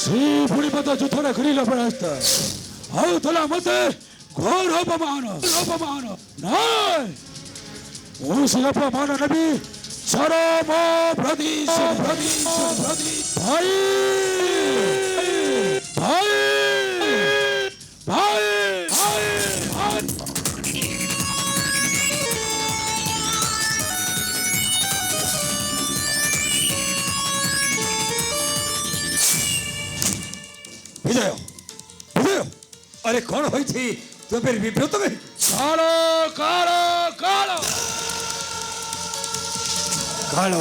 ଶ୍ରୀ ପୁଣିପଦ ଯୁଦ୍ଧରେ ଘିରିଲା ପରାସ୍ତ ଆଉ ଥିଲା ମତେ ଘୋର ଅପମାନ ନାଇଁ ମୁଁ ସେ ଅପମାନ ନେବି ଚରମ ପ୍ରତିଶୋଧ ଭାଇ ଭାଇ ଭାଇ विजय विजय अरे कौन होई थी तो फिर विभ्रत में कालो कालो कालो कालो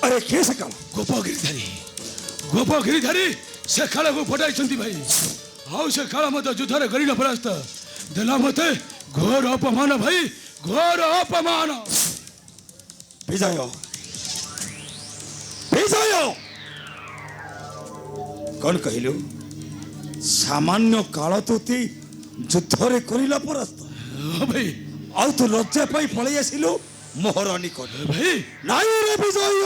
अरे कैसे कालो गोपगिरिधारी से काल को फटाई भाई आओ से काल मत युद्ध गरीला परास्त देला मते घोर अपमान भाई घोर अपमान विजय विजय कौन कहलु सामान्य काल तुती युद्धरे करिला परास्त भाई आउ तू लज्जा पाई पळै आसिलु मोहर निकट भाई नाई रे विजय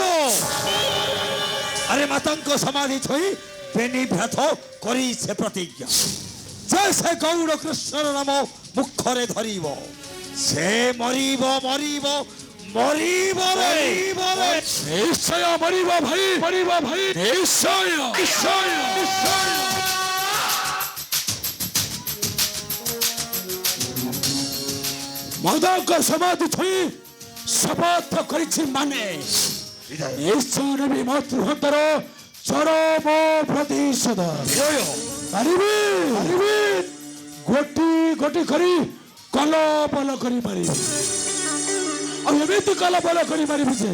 अरे मातांको समाधि छई पेनी भ्रात करी से प्रतिज्ञा जैसे गौड़ कृष्ण नाम मुखरे धरिबो से मरिबो मरिबो मरिबो रे निश्चय मरिबो भाई निश्चय माधव समाधि थी शपथ करिछि माने निश्चय भी मातृहतर चरम प्रतिशोध गोटी गोटी करी कल बल करी मारी एमती कल बल करी मारिबी जे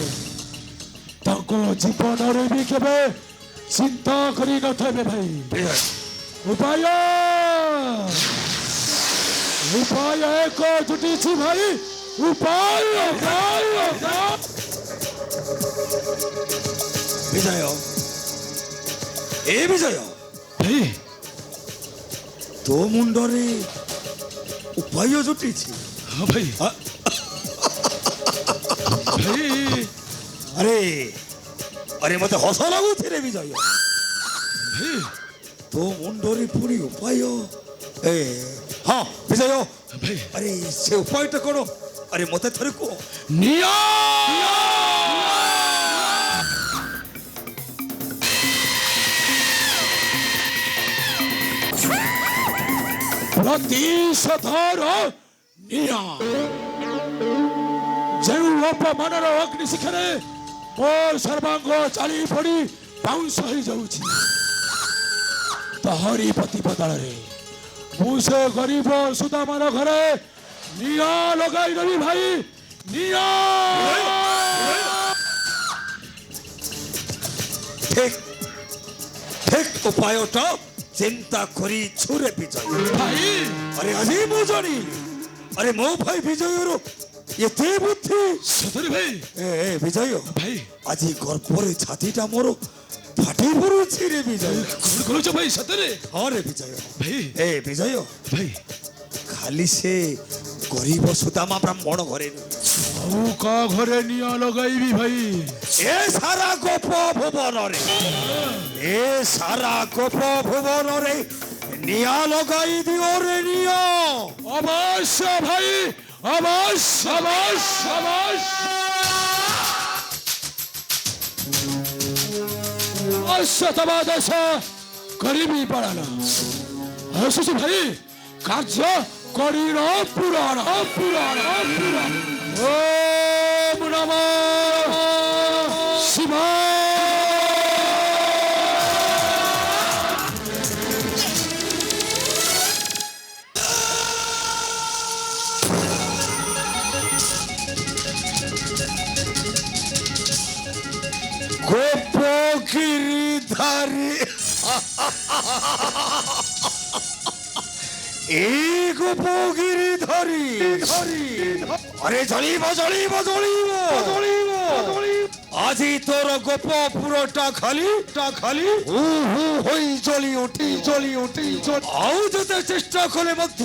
जीवन भी केवे चिंता करी न थे भाई उपाय उपाय एक जुटी भाई उपाय विजय ए विजय भाई तो मुंडरे उपाय जुटी हाँ भाई भाई अरे अरे मत हस लगु रे विजय भाई तो मुंडरे पुरी उपाय ए हाँ विजय भाई अरे से उपाय तो करो अरे मत थरे को निया प्रतिशोधर निया जो अपमानर अग्नि शिखरे मो सर्वांग चाली पड़ी पाउंस हो जाउछि तहरी पति बदल मुझे गरीब सुदामार घरे निया लगाई रवि भाई निया ठीक ठीक उपायटा चिंता करी छुरे विजय भाई अरे अजी मु जानी अरे मो भाई विजय रो एते बुद्धि सतरी भाई ए विजय भाई আজি গর্বরে ছাতিটা মোর ফাটি পড়ুছি রে বিজয় কোন কইছো ভাই সতরে হ্যাঁ রে বিজয় ভাই এ বিজয় ভাই খালি সে গরিব সুদামা ব্রাহ্মণ ঘরে ଆଉ କା ଘରେ ନିଆଁ ଲଗାଇବି ଭାଇ এ সারা গোপ ভুবনরে এ সারা গোপ ভুবনরে নিয়া লগাই দিও রে নিয়া অবশ্য ভাই অবশ্য অবশ্য অবশ্য অশ্বতবাদশ করিবি পড়ানো অবশ্য ভাই কার্য করির পুরাণ পুরাণ পুরাণ ওম নমঃ শিবায় গোপগিরিধারী এই গোপগিরিধারী আরে জ্বলিব জ্বলিব জ্বলিব জ্বলিব আজি তোর গোপ পুরোটা খালি হু হু হই জ্বলি উঠি আউ যেতে চেষ্টা করে মধ্য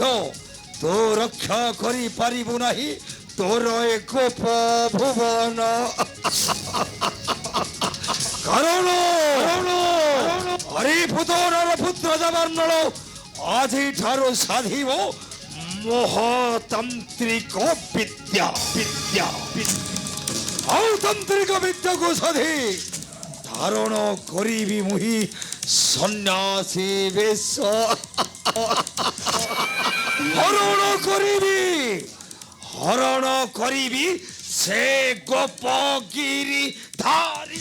তো রক্ষা করি পারিবু নাহি তোর এ গোপ ভুবন কারণ আরে ରାଜବର୍ଣ୍ଣଳ ଆଜିଠାରୁ ସାଧିବ ମହାତାନ୍ତ୍ରିକ ବିଦ୍ୟା ବିଦ୍ୟା ଆଉ ତାନ୍ତ୍ରିକ ବିଦ୍ୟାକୁ ସାଧି ଧାରଣ କରିବି ମୁହିଁ ସନ୍ନ୍ୟାସୀ ବେଶ ହରଣ କରିବି ସେ ଗୋପଗିରି ଧାରି